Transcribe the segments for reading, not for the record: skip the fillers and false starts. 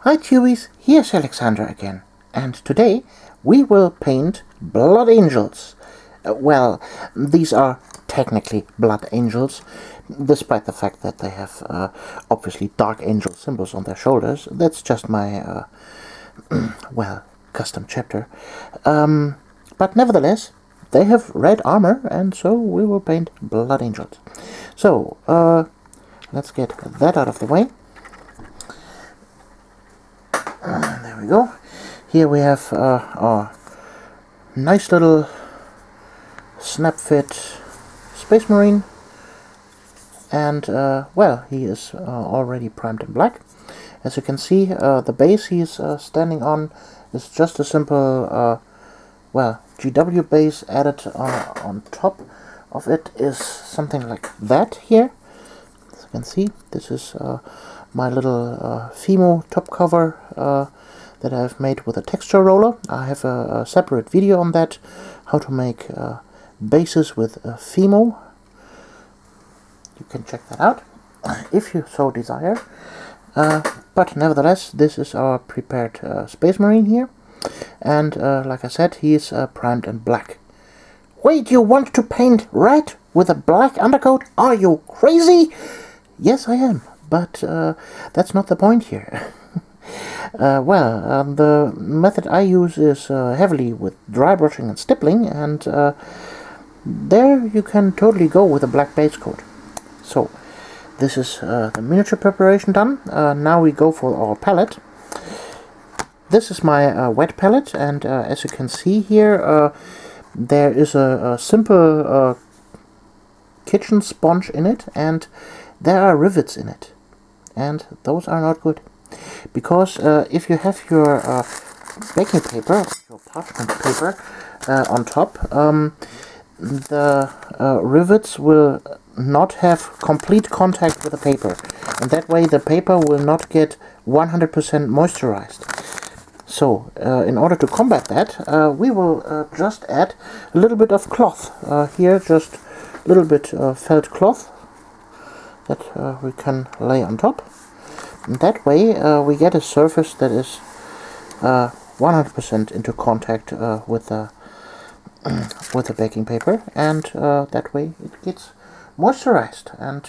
Hi Tubies, here's Alexander again, and today we will paint blood angels. Well, these are technically blood angels, despite the fact that they have obviously dark angel symbols on their shoulders. That's just my, well, custom chapter. But nevertheless, they have red armor, and so we will paint blood angels. So, let's get that out of the way. There we go. Here we have our nice little snap fit Space Marine, and well, he is already primed in black. As you can see, the base he's standing on is just a simple well, GW base. Added on top of it is something like that here. As you can see, this is my little Fimo top cover that I've made with a texture roller. I have a separate video on that, how to make bases with Fimo. You can check that out if you so desire. But nevertheless, this is our prepared Space Marine here, and like I said, he is primed in black. Wait, you want to paint red with a black undercoat? Are you crazy? Yes, I am. But that's not the point here. Well, the method I use is heavily with dry brushing and stippling, and there you can totally go with a black base coat. So, this is the miniature preparation done. Now we go for our palette. This is my wet palette, and as you can see here, there is a simple kitchen sponge in it, and there are rivets in it. And those are not good, because if you have your baking paper, your parchment paper on top, the rivets will not have complete contact with the paper, and that way the paper will not get 100% moisturized. So in order to combat that, we will just add a little bit of cloth. Here, just a little bit felt cloth that we can lay on top. And that way we get a surface that is 100% into contact with the baking paper, and that way it gets moisturized. And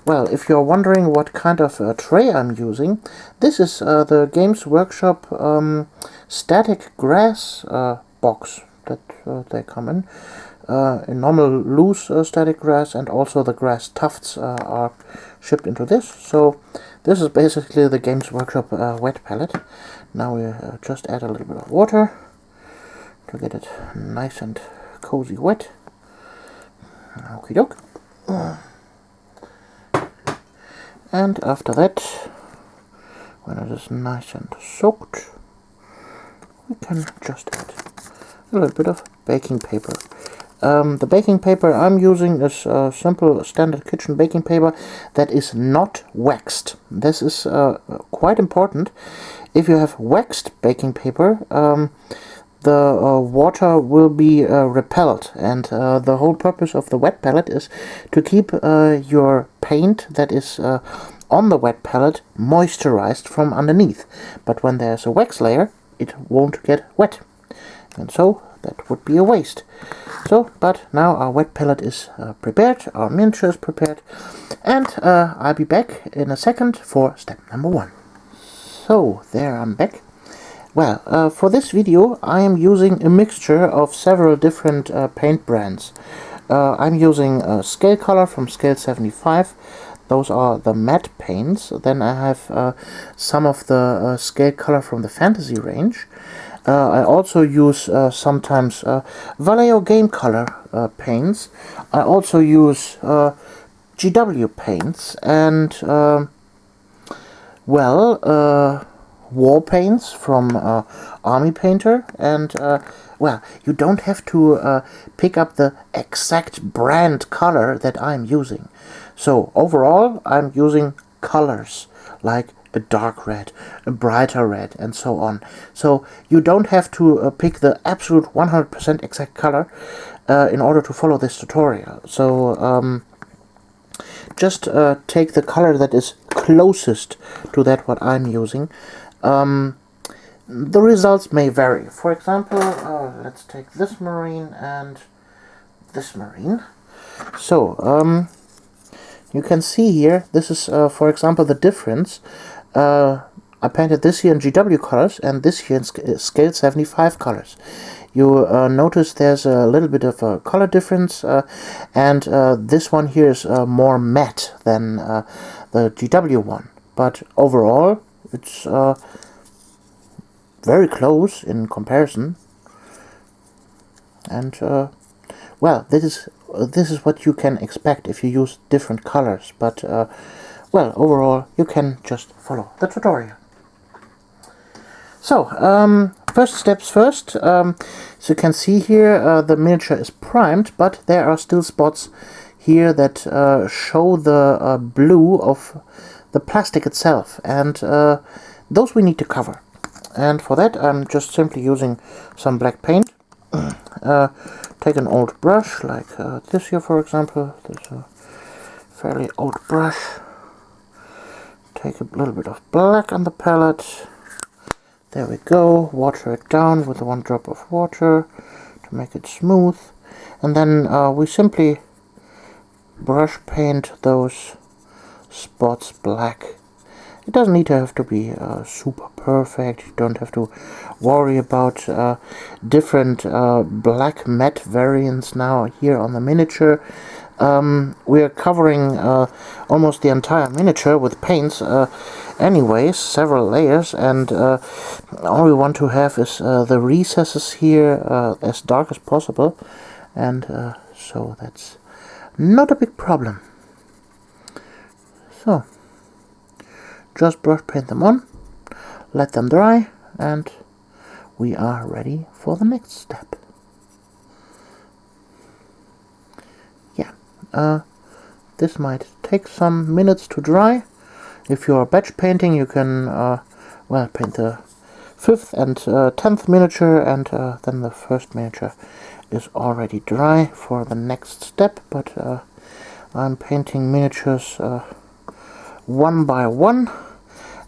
well, if you're wondering what kind of tray I'm using, this is the Games Workshop static grass box that they come in. Normal loose static grass, and also the grass tufts are shipped into this. So this is basically the Games Workshop wet palette. Now we just add a little bit of water to get it nice and cozy wet. Okie doke. And after that, when it is nice and soaked, we can just add a little bit of baking paper. The baking paper I'm using is simple standard kitchen baking paper that is not waxed. This is quite important. If you have waxed baking paper, the water will be repelled, and the whole purpose of the wet palette is to keep your paint that is on the wet palette moisturized from underneath. But when there's a wax layer, it won't get wet, and so that would be a waste. So, but now our wet palette is prepared, our miniature is prepared, and I'll be back in a second for step number 1. So, there I'm back. Well, for this video I am using a mixture of several different paint brands. I'm using Scale Color from Scale 75. Those are the matte paints. Then I have some of the Scale Color from the Fantasy range. I also use sometimes Vallejo Game Color paints. I also use GW paints, and well, war paints from Army Painter. And well, you don't have to pick up the exact brand color that I'm using. So overall, I'm using colors like a dark red, a brighter red, and so on. So you don't have to pick the absolute 100% exact color in order to follow this tutorial. So just take the color that is closest to that what I'm using. The results may vary. For example, let's take this marine and this marine. So, you can see here, this is, for example, the difference. I painted this here in GW colors and this here in scale 75 colors. You notice there's a little bit of a color difference, and this one here is more matte than the GW one. But overall, it's very close in comparison. And well, this is what you can expect if you use different colors. But well, overall, you can just follow the tutorial. So, first steps first. So you can see here the miniature is primed, but there are still spots here that show the blue of the plastic itself, and those we need to cover. And for that, I'm just simply using some black paint. Take an old brush, like this here, for example. This is a fairly old brush. Take a little bit of black on the palette. There we go. Water it down with 1 drop of water to make it smooth. And then we simply brush paint those spots black. It doesn't need to have to be super perfect. You don't have to worry about different black matte variants now here on the miniature. We are covering almost the entire miniature with paints anyways, several layers, and all we want to have is the recesses here as dark as possible, and so that's not a big problem. So just brush paint them on, let them dry, and we are ready for the next step. Yeah, this might take some minutes to dry. If you are batch painting, you can well, paint the 5th and 10th miniature, and then the first miniature is already dry for the next step. But I'm painting miniatures one by one,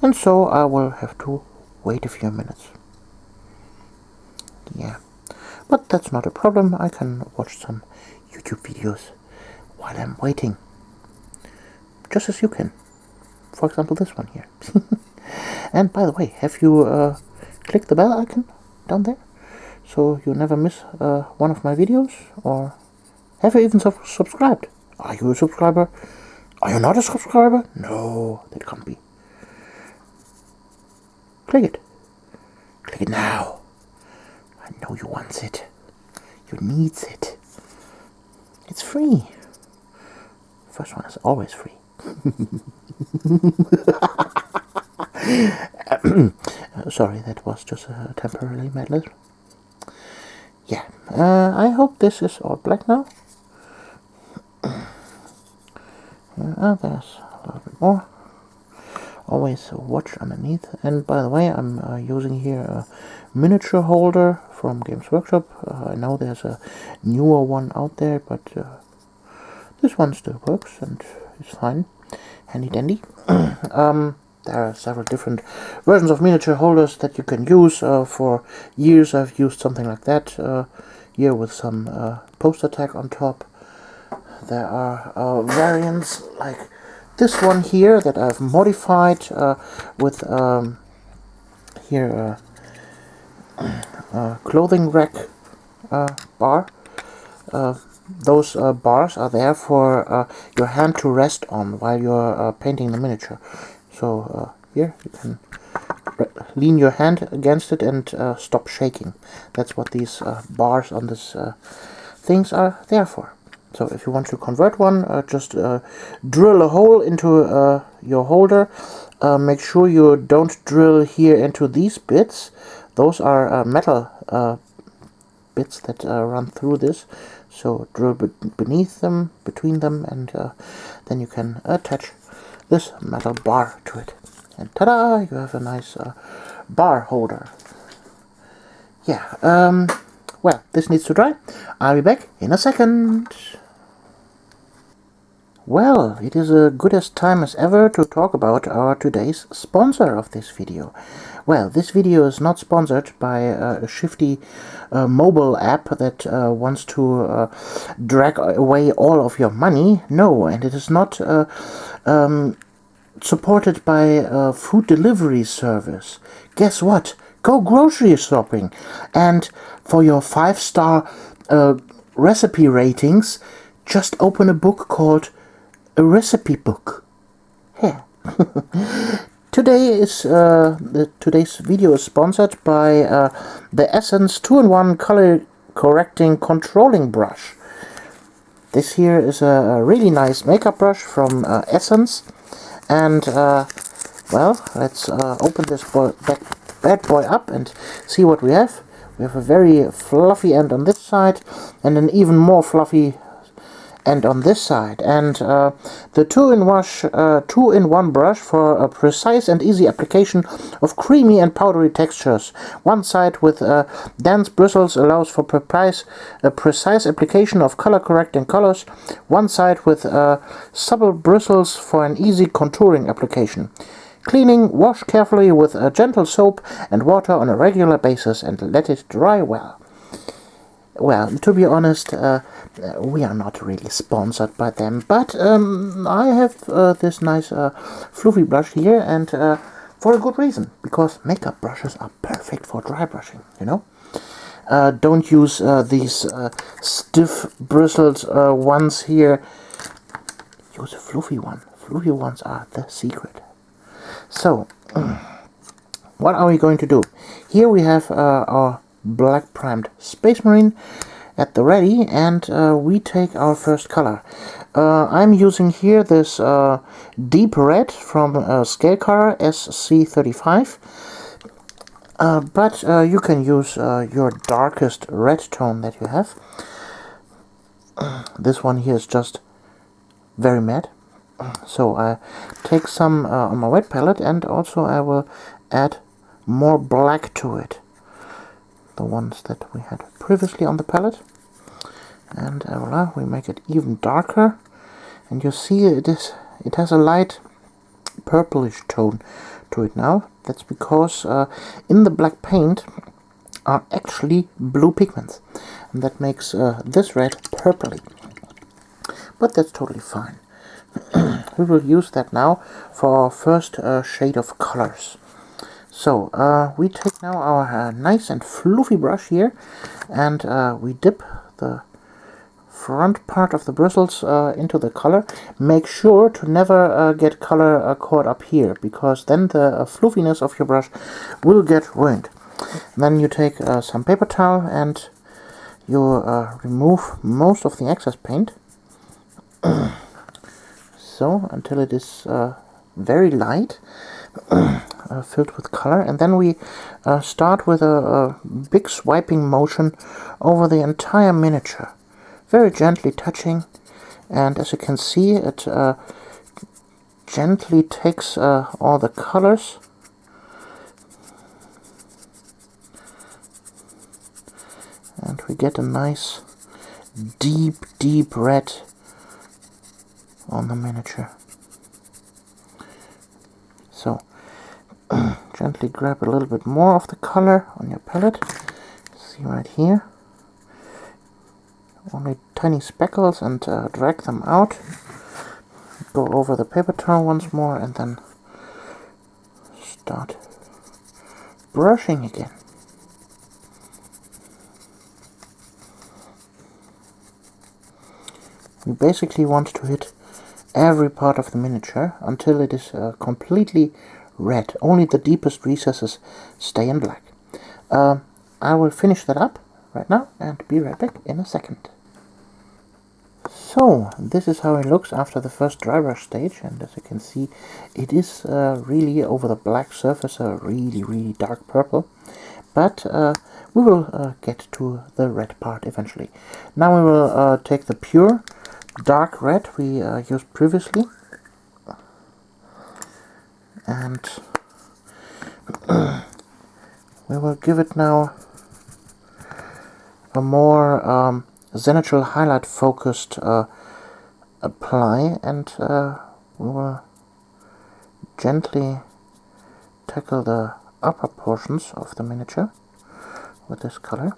and so I will have to wait a few minutes. Yeah, but that's not a problem. I can watch some YouTube videos while I'm waiting, just as you can. For example, this one here. And by the way, have you clicked the bell icon down there, so you never miss one of my videos? Or have you even subscribed? Are you a subscriber? Are you not a subscriber? No, that can't be. Click it. Click it now. I know you want it. You needs it. It's free. First one is always free. Sorry, that was just temporarily madness. Yeah, I hope this is all black now. There's a little bit more. Always watch underneath. And by the way, I'm using here a miniature holder from Games Workshop. I know there's a newer one out there, but this one still works and is fine. Handy dandy. There are several different versions of miniature holders that you can use. For years I've used something like that here with some poster tag on top. There are variants like this one here that I've modified with here clothing rack bar. Those bars are there for your hand to rest on while you're painting the miniature. So here you can lean your hand against it and stop shaking. That's what these bars on this things are there for. So if you want to convert one, just drill a hole into your holder. Make sure you don't drill here into these bits. Those are metal bits that run through this. So drill beneath them, between them, and then you can attach this metal bar to it. And ta-da! You have a nice bar holder. Yeah, well, this needs to dry. I'll be back in a second. Well, it is a good as time as ever to talk about our today's sponsor of this video. Well, this video is not sponsored by a shifty mobile app that wants to drag away all of your money. No, and it is not supported by a food delivery service. Guess what? Go grocery shopping, and for your 5-star recipe ratings, just open a book called a recipe book. Here. Today's video is sponsored by the Essence 2-in-1 color correcting controlling brush. This here is a really nice makeup brush from Essence, and well, let's open this bad boy up and see what we have. We have a very fluffy end on this side and an even more fluffy end on this side, and the 2-in-1 brush for a precise and easy application of creamy and powdery textures. One side with dense bristles allows for precise application of color correcting colors. One side with supple bristles for an easy contouring application. Cleaning, wash carefully with a gentle soap and water on a regular basis and let it dry well. Well, to be honest, we are not really sponsored by them, but I have this nice fluffy brush here, and for a good reason, because makeup brushes are perfect for dry brushing, you know? Don't use these stiff bristled ones here. Use a fluffy one. Fluffy ones are the secret. So, what are we going to do? Here we have our black primed Space Marine at the ready, and we take our first color. I'm using here this deep red from Scale Color SC35, but you can use your darkest red tone that you have. This one here is just very matte, so I take some on my wet palette, and also I will add more black to it, the ones that we had previously on the palette, and voila, we make it even darker, and you see it has a light purplish tone to it now. That's because in the black paint are actually blue pigments, and that makes this red purpley, but that's totally fine. We will use that now for our first shade of colors. So, we take now our nice and fluffy brush here, and we dip the front part of the bristles into the color. Make sure to never get color caught up here, because then the fluffiness of your brush will get ruined. Then you take some paper towel and you remove most of the excess paint. So, until it is very light. Filled with color, and then we start with a big swiping motion over the entire miniature, very gently touching, and as you can see, it gently takes all the colors and we get a nice deep red on the miniature. So, gently grab a little bit more of the color on your palette. See right here. Only tiny speckles, and drag them out. Go over the paper towel once more, and then start brushing again. We basically want to hit every part of the miniature until it is completely red. Only the deepest recesses stay in black. I will finish that up right now and be right back in a second. So, this is how it looks after the first dry brush stage, and as you can see, it is really over the black surface a really dark purple. But we will get to the red part eventually. Now we will take the pure dark red we used previously, and we will give it now a more zenithal highlight focused apply, and we will gently tackle the upper portions of the miniature with this color.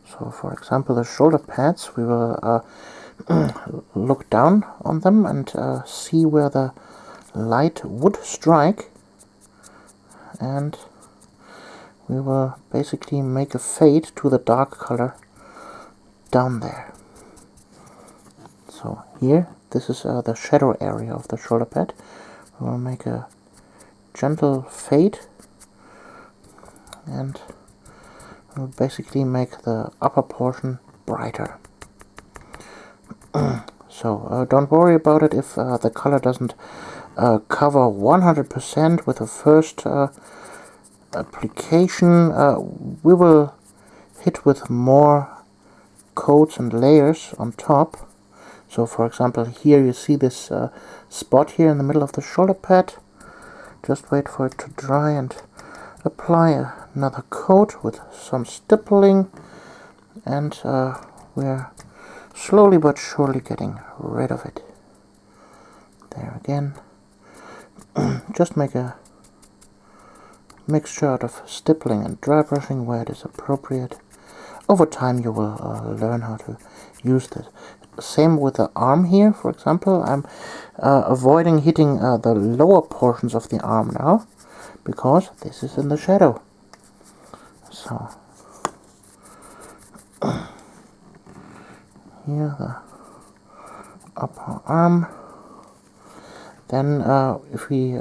So for example, the shoulder pads, we will look down on them and see where the light would strike, and we will basically make a fade to the dark color down there. So here, this is the shadow area of the shoulder pad. We will make a gentle fade, and we'll basically make the upper portion brighter. So don't worry about it if the color doesn't cover 100% with the first application. We will hit with more coats and layers on top. So for example, here you see this spot here in the middle of the shoulder pad. Just wait for it to dry and apply another coat with some stippling, and we're slowly but surely getting rid of it. There again. Just make a mixture out of stippling and dry brushing where it is appropriate. Over time you will learn how to use this. Same with the arm here, for example. I'm avoiding hitting the lower portions of the arm now, because this is in the shadow. So here the upper arm. Then if we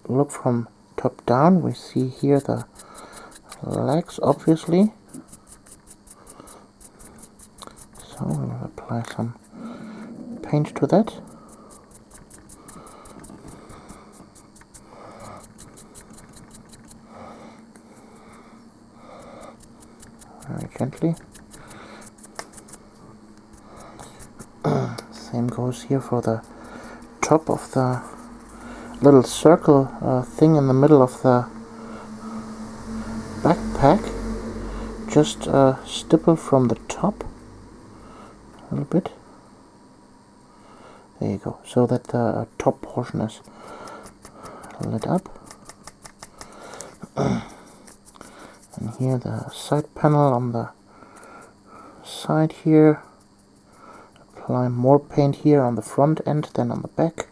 look from top down, we see here the legs, obviously. So we'll apply some paint to that. Very gently. Same goes here for the top of the little circle thing in the middle of the backpack. Just stipple from the top a little bit. There you go, so that the top portion is lit up. And here the side panel on the side here. Apply more paint here on the front end than on the back.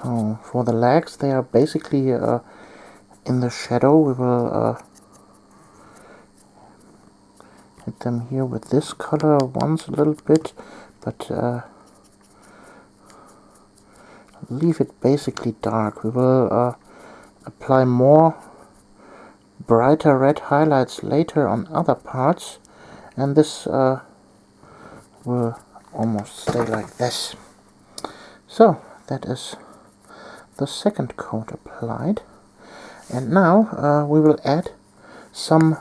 So for the legs, they are basically in the shadow. We will hit them here with this color once a little bit, but leave it basically dark. We will apply more brighter red highlights later on other parts, and this will almost stay like this. So that is the second coat applied, and now we will add some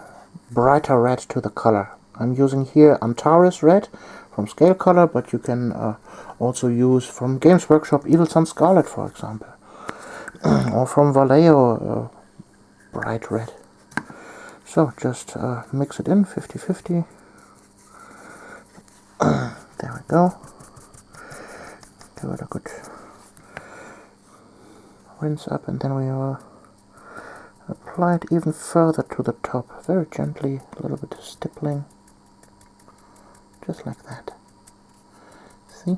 brighter red to the color. I'm using here Antares red from Scale Color, but you can also use from Games Workshop Evil Sun Scarlet, for example, or from Vallejo bright red. So just mix it in 50-50. There we go. Give it a good rinse up, and then we will apply it even further to the top, very gently, a little bit of stippling, just like that. See?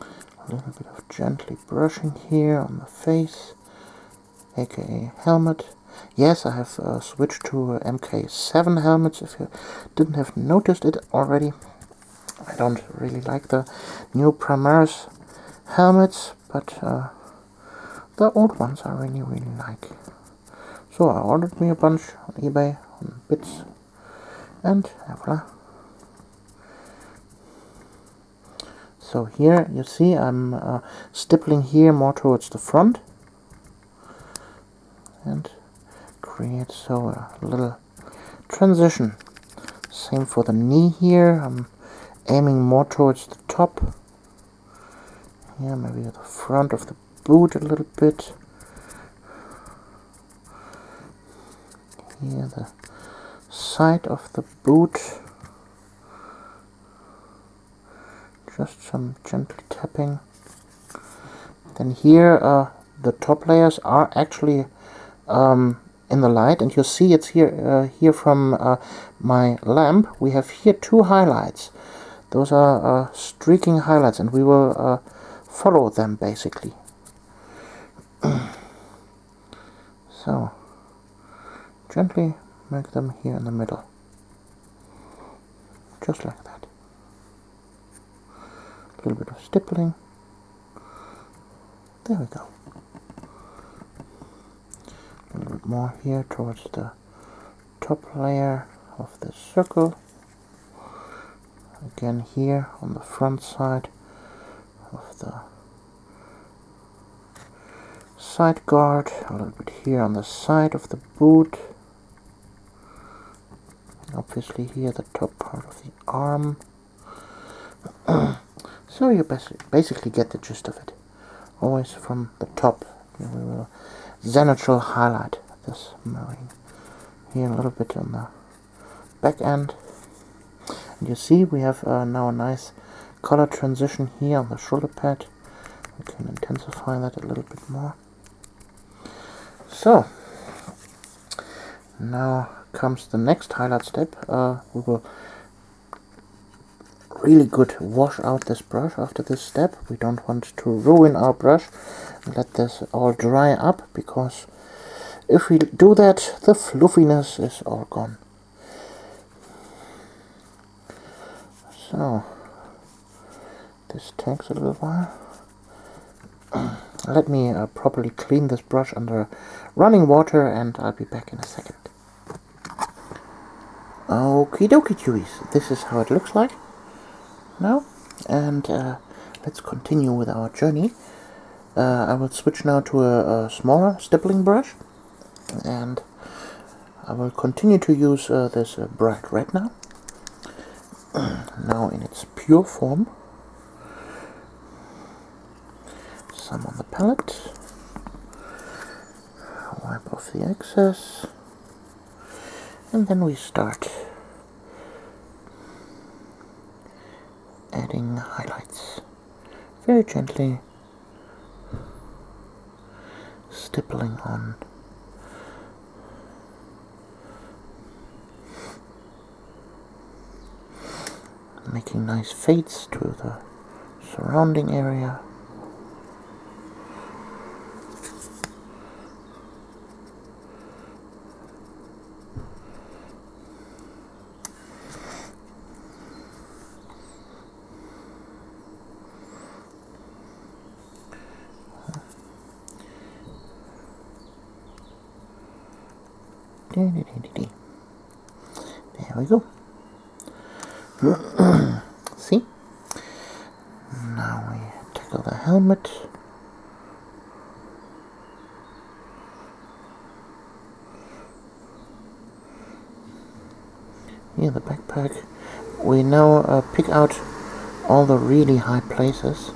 A little bit of gently brushing here on the face, aka helmet. Yes, I have switched to MK7 helmets, if you didn't have noticed it already. I don't really like the new Primaris helmets, but the old ones I really like. So I ordered me a bunch on eBay, on bits, and voila. So here you see I'm stippling here more towards the front, and create so a little transition. Same for the knee here. I'm aiming more towards the top. Here, maybe at the front of the boot a little bit. Here, the side of the boot. Just some gentle tapping. Then here, the top layers are actually in the light, and you see it's here here from my lamp. We have here two highlights. Those are streaking highlights, and we will follow them basically. So gently make them here in the middle, just like that. A little bit of stippling. There we go. A little bit more here towards the top layer of the circle. Again here on the front side of the side guard. A little bit here on the side of the boot. And obviously here the top part of the arm. So you basically get the gist of it. Always from the top. We will zenithal highlight this marine. Here a little bit on the back end. And you see we have now a nice color transition here on the shoulder pad. We can intensify that a little bit more. So now comes the next highlight step. We will really good wash out this brush after this step. We don't want to ruin our brush and let this all dry up, because if we do that, the fluffiness is all gone. So this takes a little while. Let me properly clean this brush under running water, and I'll be back in a second. Okie dokie chewies, this is how it looks like now, and let's continue with our journey. I will switch now to a smaller stippling brush, and I will continue to use this bright red now. Now in its pure form. Some on the palette. Wipe off the excess, and then we start adding highlights very gently, stippling on. Making nice fades to the surrounding area. There we go. See? Now we tackle the helmet. Here the backpack. We now pick out all the really high places.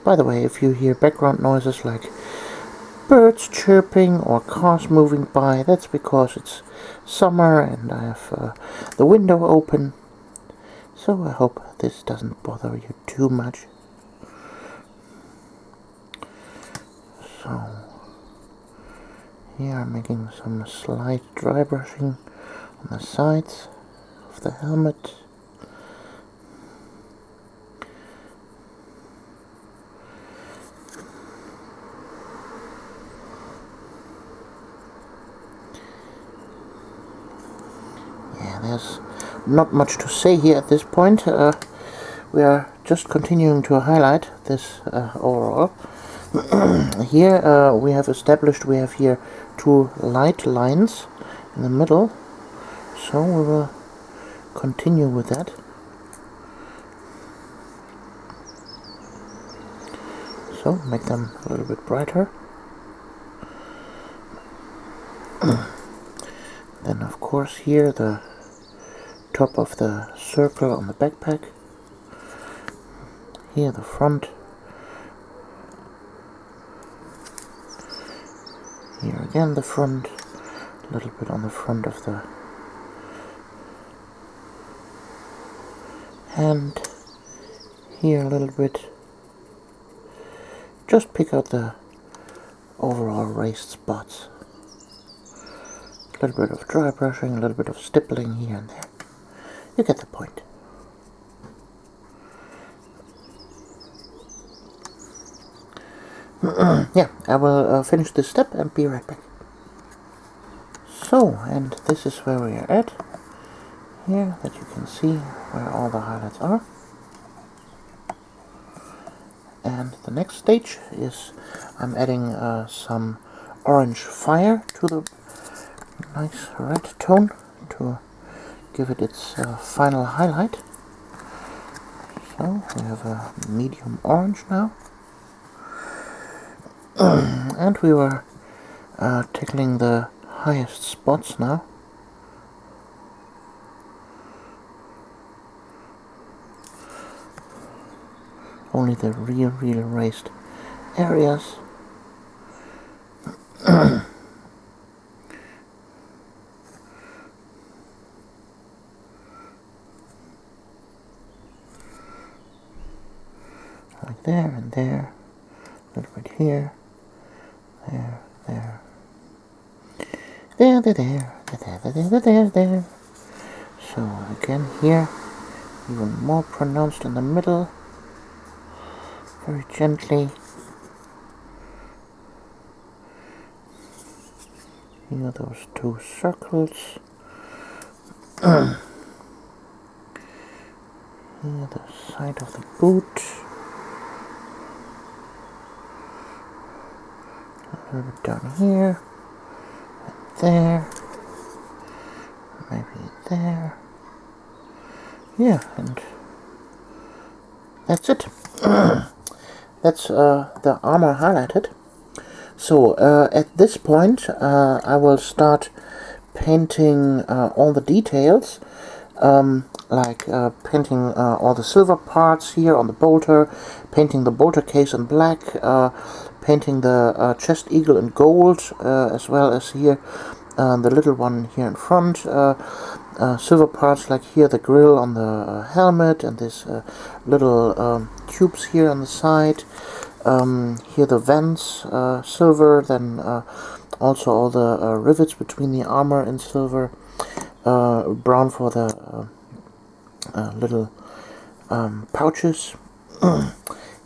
By the way, if you hear background noises like birds chirping or cars moving by, that's because it's summer and I have the window open. So I hope this doesn't bother you too much. So here I'm making some slight dry brushing on the sides of the helmet. Yeah, there's not much to say here at this point. We are just continuing to highlight this overall. Here we have established we have here two light lines in the middle, so we will continue with that. So make them a little bit brighter. Then of course here the top of the circle on the backpack. Here the front Here again the front, a little bit on the front of the hand, here a little bit. Just pick out the overall raised spots. A little bit of dry brushing, a little bit of stippling here and there. You get the point. Yeah, I will finish this step and be right back. So, and this is where we are at. Here, that you can see where all the highlights are. And the next stage is I'm adding some orange fire to the nice red tone to give it its final highlight. So we have a medium orange now. And we were tickling the highest spots now. Only the real raised areas. Like there and there, a little bit here, there. There. So again here, even more pronounced in the middle, very gently. Here those two circles. Here the side of the boot. A little bit down here, and there, maybe there. Yeah, and that's it. That's the armor highlighted. So at this point I will start painting all the details, like painting all the silver parts here on the bolter, painting the bolter case in black, painting the chest eagle in gold, as well as here the little one here in front, silver parts like here the grill on the helmet, and this little tubes here on the side, here the vents silver, then also all the rivets between the armor in silver, brown for the little pouches.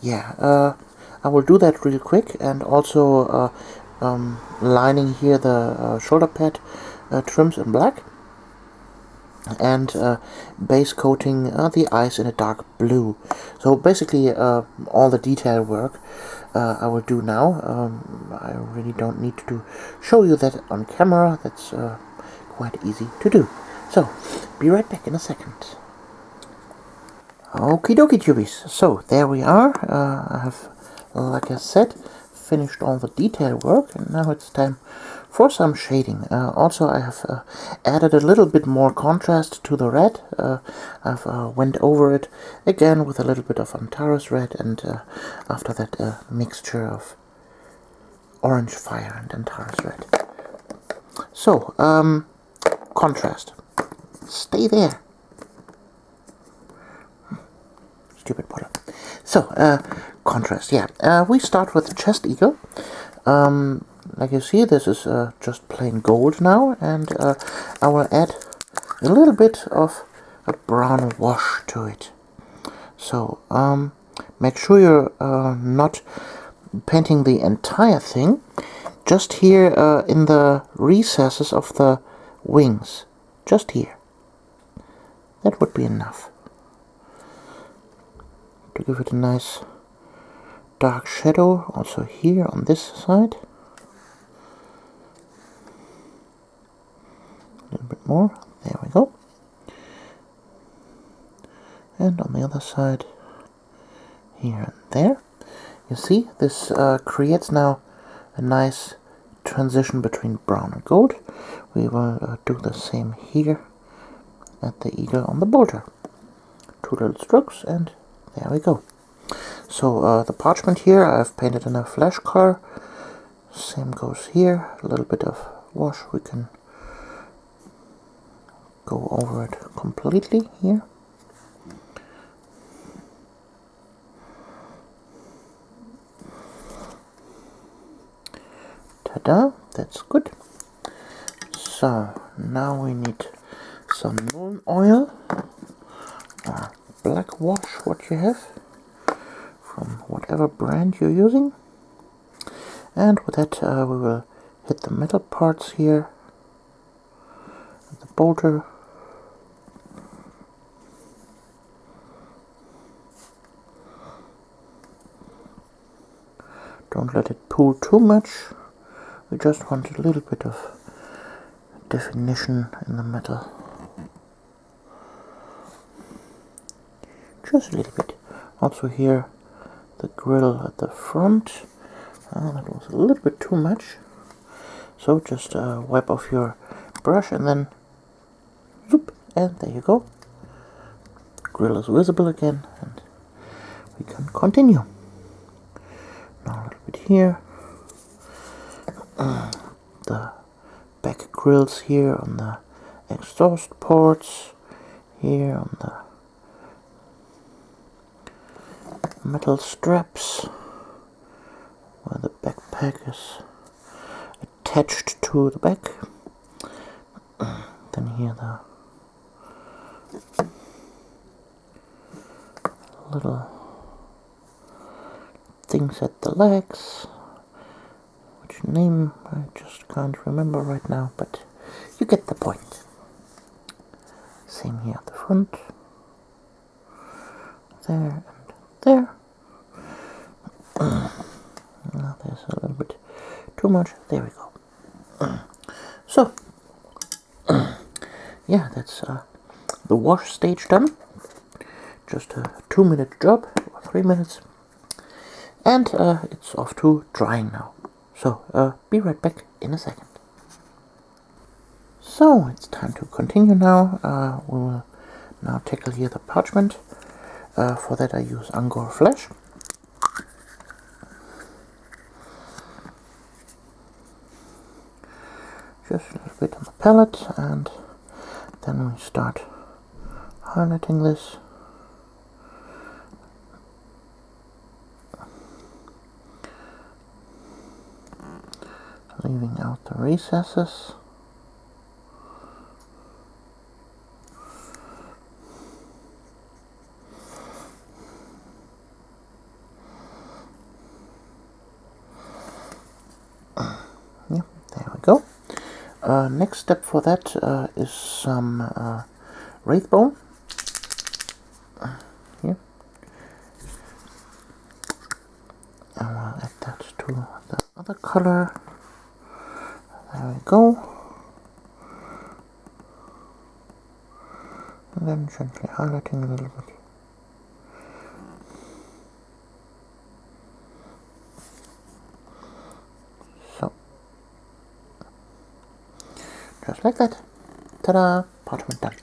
Yeah, I will do that real quick, and also lining here the shoulder pad trims in black, and base coating the eyes in a dark blue. So basically all the detail work I will do now. I really don't need to show you that on camera. That's quite easy to do. So be right back in a second. Okie dokie tubies, so there we are. I have, like I said, finished all the detail work, and now it's time for some shading. Also I have added a little bit more contrast to the red. I've went over it again with a little bit of Antares red, and after that a mixture of orange fire and Antares red. So, contrast. Stay there. Stupid bottle. So, contrast, yeah. We start with the chest eagle. Like you see, this is just plain gold now, and I will add a little bit of a brown wash to it. So, make sure you're not painting the entire thing, just here in the recesses of the wings, just here. That would be enough to give it a nice dark shadow. Also here on this side, a little bit more, there we go, and on the other side, here and there. You see, this creates now a nice transition between brown and gold. We will do the same here at the eagle on the bolter. Two little strokes, and there we go. So the parchment here I've painted in a flesh color, Same goes here. A little bit of wash, we can go over it completely here. Ta-da, that's good. So now we need some Nuln oil or black wash, what you have from whatever brand you're using. And with that we will hit the metal parts here, the bolter, don't let it pull too much, we just want a little bit of definition in the metal, just a little bit. Also here the grill at the front, that was a little bit too much, so just wipe off your brush and then zoop, and there you go. Grill is visible again and we can continue. Now a little bit here, the back grills here on the exhaust ports, here on the metal straps where the backpack is attached to the back. Then here the little things at the legs, which name I just can't remember right now, but you get the point. Same here at the front, there and there. Now there's a little bit too much, there we go. So yeah, that's the wash stage done. Just a 2-minute job, or 3 minutes, and it's off to drying now. So be right back in a second. So it's time to continue now. We will now tackle here the parchment. For that I use Angkor Flash. Just a little bit on the palette, and then we start highlighting this. Leaving out the recesses. Yeah, there we go. Next step for that is some wraith bone. Here. And we'll add that to the other color. There we go. And then gently highlighting a little bit. So. Just like that. Ta-da! Parchment done.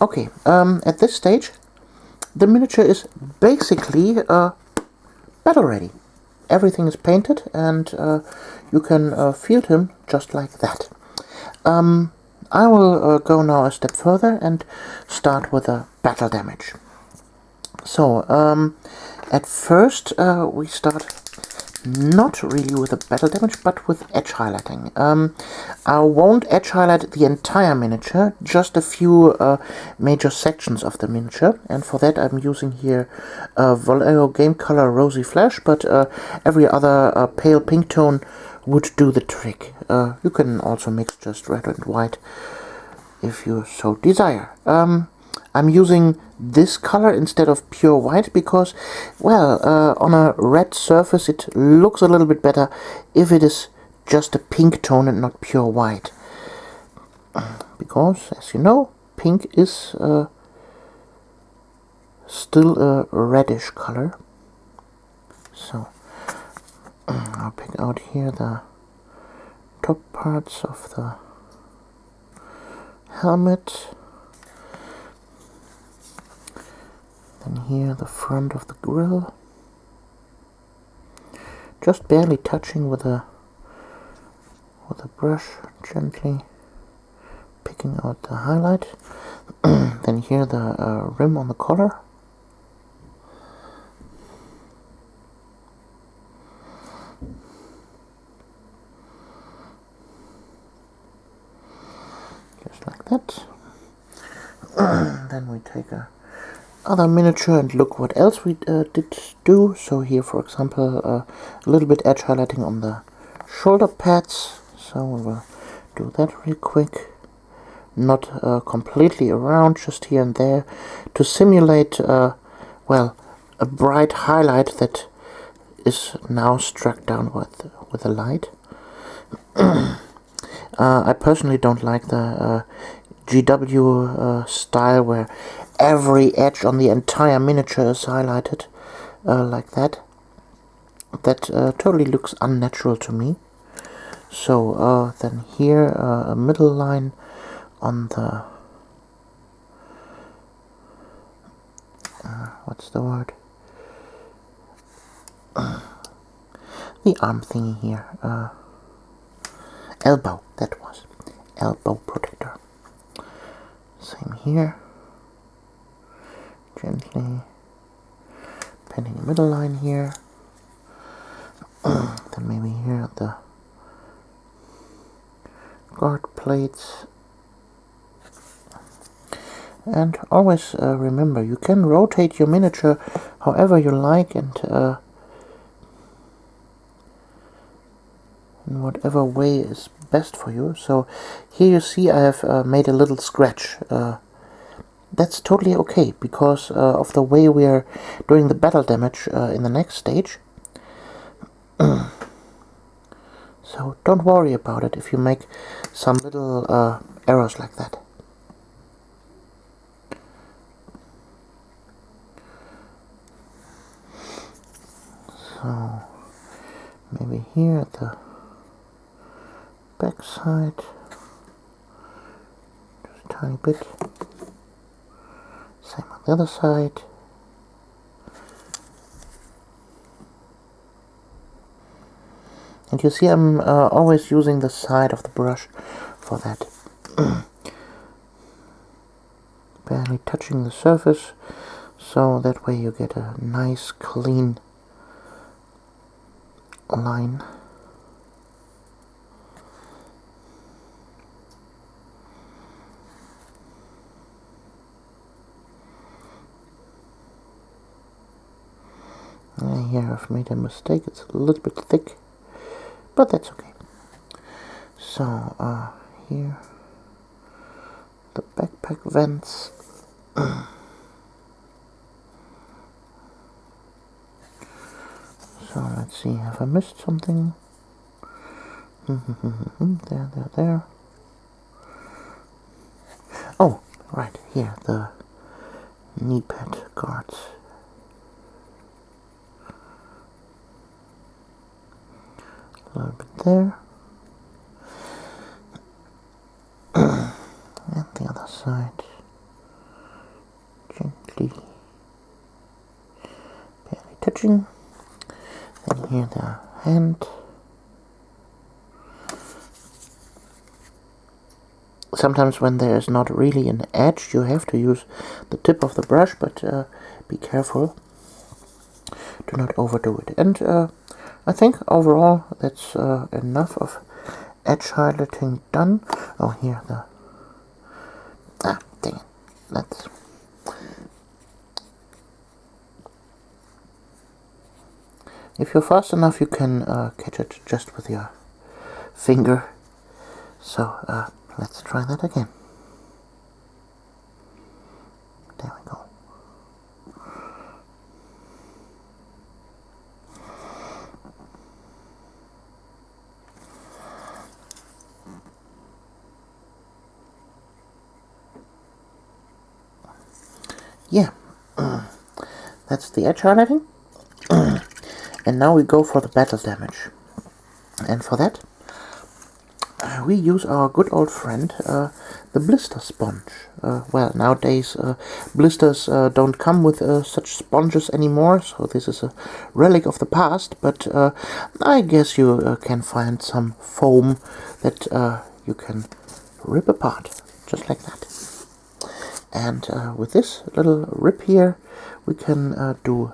Okay, at this stage, the miniature is basically battle ready. Everything is painted, and you can field him just like that. I will go now a step further and start with the battle damage. So, at first we start not really with the battle damage, but with edge highlighting. I won't edge highlight the entire miniature, just a few major sections of the miniature, and for that I'm using here Vallejo Game Color Rosy Flash, but every other pale pink tone would do the trick. You can also mix just red and white if you so desire. I'm using this color instead of pure white because, well, on a red surface it looks a little bit better if it is just a pink tone and not pure white. Because, as you know, pink is still a reddish color. So, I'll pick out here the top parts of the helmet. Then here the front of the grill. just barely touching with a brush, gently picking out the highlight. Then here the rim on the collar. Just like that. Then we take a other miniature and look what else we did do. So here, for example, a little bit edge highlighting on the shoulder pads. So we will do that real quick. Not completely around, just here and there, to simulate, well, a bright highlight that is now struck down with a light. I personally don't like the GW style where every edge on the entire miniature is highlighted like that. That totally looks unnatural to me. So then here a middle line on the what's the word? The arm thingy here. Elbow, that was. Elbow protector. Same here. Gently painting a middle line here. Then maybe here the guard plates. And always remember, you can rotate your miniature however you like, and in whatever way is best for you. So here you see I have made a little scratch. That's totally okay, because of the way we are doing the battle damage in the next stage. So don't worry about it if you make some little errors like that. So maybe here at the back side, just a tiny bit. Same on the other side. And you see I'm always using the side of the brush for that. Barely touching the surface, so that way you get a nice clean line. Here I've made a mistake, it's a little bit thick, but that's okay. So here the backpack vents. So let's see, have I missed something? There. Oh, right, here, the knee pad guards. A little bit there. And the other side. Gently. Barely touching. Then here the hand. Sometimes when there is not really an edge, you have to use the tip of the brush, but be careful. Do not overdo it. And I think overall that's enough of edge highlighting done. Oh, here the... Ah, dang it. Let's... If you're fast enough, you can catch it just with your finger. So, let's try that again. There we go. Yeah, that's the edge highlighting. And now we go for the battle damage. And for that, we use our good old friend, the blister sponge. Well, nowadays blisters don't come with such sponges anymore, so this is a relic of the past, but I guess you can find some foam that you can rip apart, just like that. And with this little rip here, we can do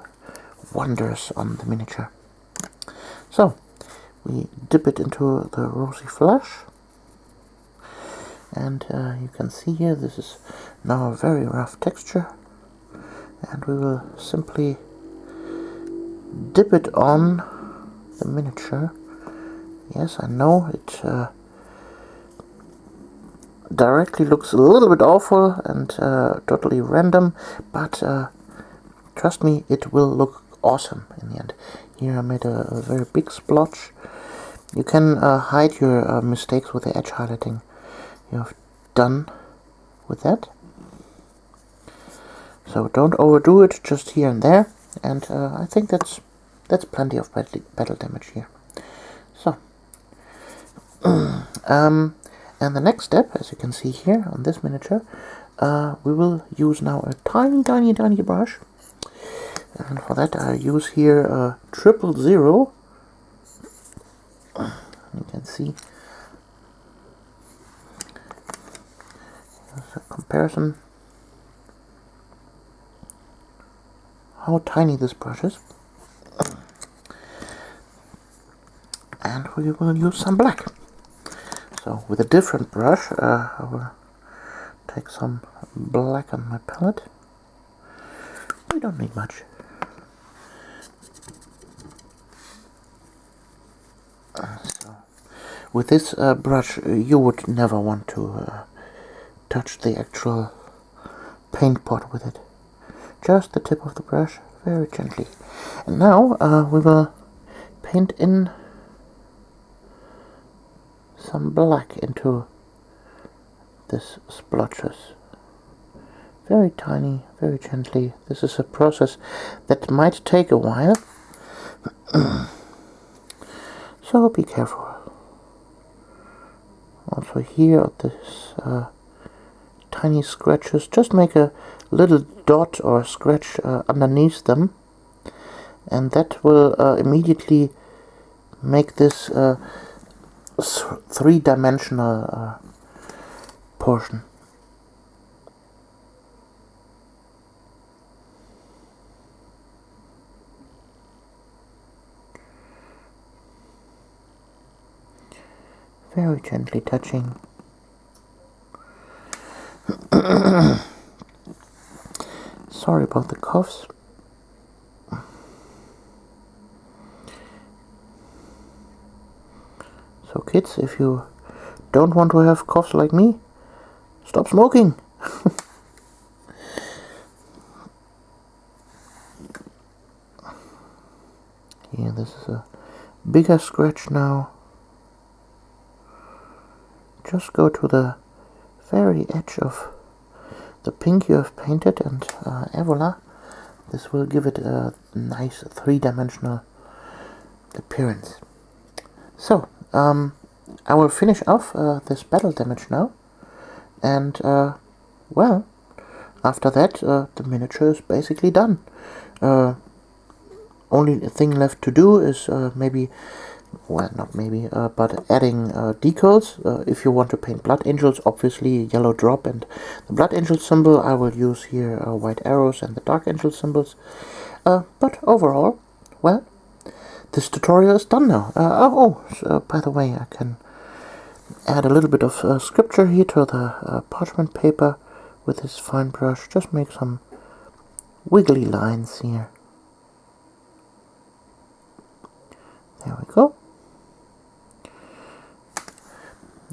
wonders on the miniature. So, we dip it into the rosy flush, and you can see here this is now a very rough texture, and we will simply dip it on the miniature. Yes, I know it directly looks a little bit awful and totally random, but trust me, it will look awesome in the end. Here I made a very big splotch. You can hide your mistakes with the edge highlighting you have done with that. So don't overdo it, just here and there, and I think that's plenty of battle damage here. So, and the next step, as you can see here on this miniature, we will use now a tiny brush, and for that I use here a 000. You can see a comparison how tiny this brush is. And we will use some black. So with a different brush I will take some black on my palette. We don't need much. So with this brush you would never want to touch the actual paint pot with it. Just the tip of the brush, very gently. And now we will paint in some black into this splotches. Very tiny, very gently. This is a process that might take a while. So be careful. Also here at this tiny scratches, just make a little dot or scratch underneath them, and that will immediately make this three-dimensional portion. Very gently touching. Sorry about the coughs. So kids, if you don't want to have coughs like me, stop smoking. Here, this is a bigger scratch now. Just go to the very edge of the pink you have painted, and voila, this will give it a nice three-dimensional appearance. So, I will finish off this battle damage now, and well, after that the miniature is basically done. Only thing left to do is maybe, well, not maybe, but adding decals. If you want to paint blood angels, obviously yellow drop and the blood angel symbol. I will use here white arrows and the dark angel symbols. But overall, well, this tutorial is done now. So, by the way, I can add a little bit of scripture here to the parchment paper with this fine brush. Just make some wiggly lines here. There we go.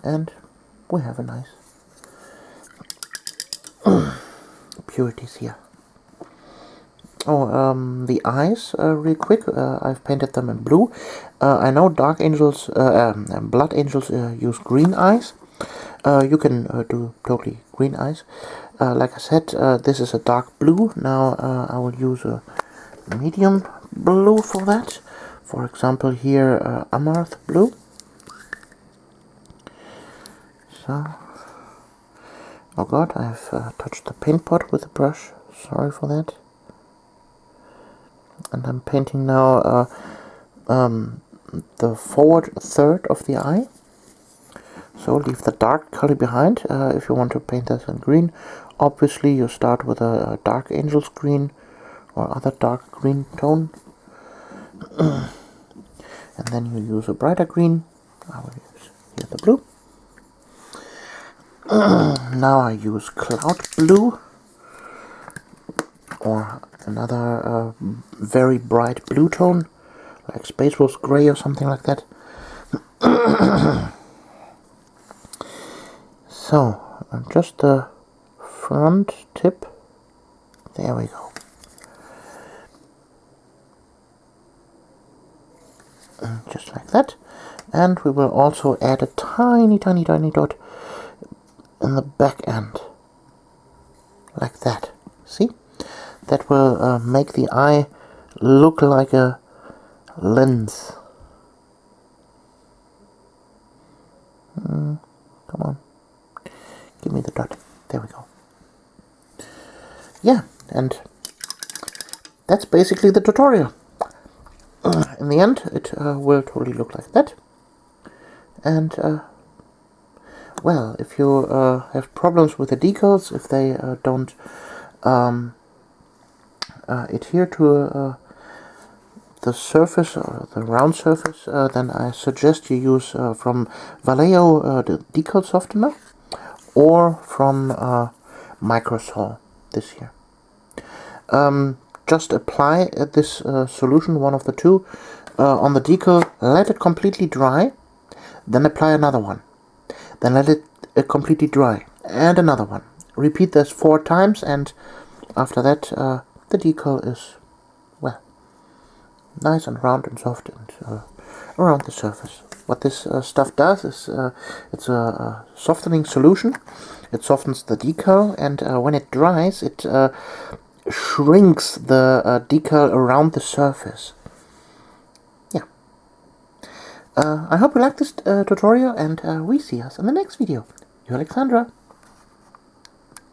And we have a nice purities here. Oh, the eyes, real quick, I've painted them in blue. I know dark angels, blood angels use green eyes. You can do totally green eyes. Like I said, this is a dark blue. Now I will use a medium blue for that. For example, here amaranth blue. So Oh god, I've touched the paint pot with the brush. Sorry for that. And I'm painting now the forward third of the eye. So leave the dark color behind if you want to paint that in green. Obviously you start with a dark angel's green or other dark green tone. And then you use a brighter green. I will use here the blue. Now I use cloud blue or another very bright blue tone, like Space Wolf's Gray or something like that. So, just the front tip. There we go. Just like that. And we will also add a tiny dot in the back end. Like that. See? That will make the eye look like a lens. Come on. Give me the dot. There we go. Yeah, and that's basically the tutorial. In the end, it will totally look like that. And, well, if you have problems with the decals, if they don't adhere to the surface, or the round surface, then I suggest you use from Vallejo the decal softener, or from Microsol this here. Just apply this solution, one of the two, on the decal, let it completely dry, then apply another one, then let it completely dry, and another one. Repeat this 4 times, and after that the decal is, well, nice and round and soft and around the surface. What this stuff does is it's a softening solution. It softens the decal, and when it dries, it shrinks the decal around the surface. Yeah. I hope you like this tutorial, and we see us in the next video. You're Alexandra.